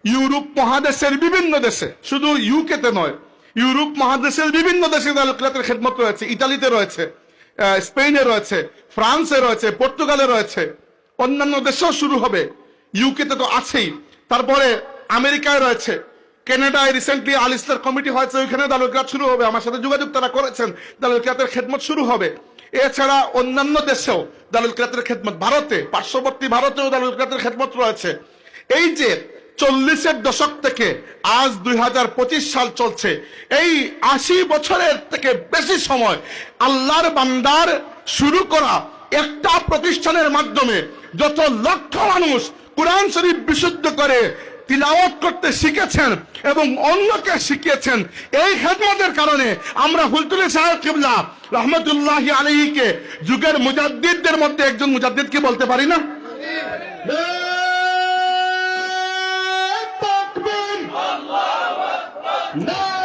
Europe মহাদেশের বিভিন্ন দেশে, শুধু ইউকেতে নয়, ইউরোপ মহাদেশের বিভিন্ন দেশে দারুল কিরাতের খেদমত রয়েছে। ইতালিতে রয়েছে, স্পেনে রয়েছে, ফ্রান্সে রয়েছে, পর্তুগালে রয়েছে, অন্যান্য দেশেও শুরু হবে। ইউকেতে তো আছেই, তারপরে আমেরিকায় রয়েছে, কানাডায় রিসেন্টলি আল ইসলার কমিটি হয়েছে, ওইখানে দারুল কিরাত শুরু হবে। আমার সাথে যোগাযোগ তারা করেছেন, দারুল কিরাতের খেদমত শুরু হবে। এছাড়া অন্যান্য দেশেও দারুল কিরাতের খেদমত, ভারতে, পার্শ্ববর্তী ভারতেও দারুল কিরাতের খেদমত রয়েছে। এই যে 40-এর দশক থেকে আজ 2025 সাল চলছে, এই 80 বছরের থেকে বেশি সময় আল্লাহর বান্দার শুরু করা একটা প্রতিষ্ঠানের মাধ্যমে যত লক্ষ মানুষ কুরআন শরীফ বিশুদ্ধ করে তিলাওয়াত করতে শিখেছেন এবং অন্যকে শিখিয়েছেন, এই খেদমতের কারণে আমরা হুলতুলি সাহেব কিবলা রহমতুল্লাহি আলাইহিকে যুগের মুজাদ্দিদদের মধ্যে একজন মুজাদ্দিদ কি বলতে পারি না? No!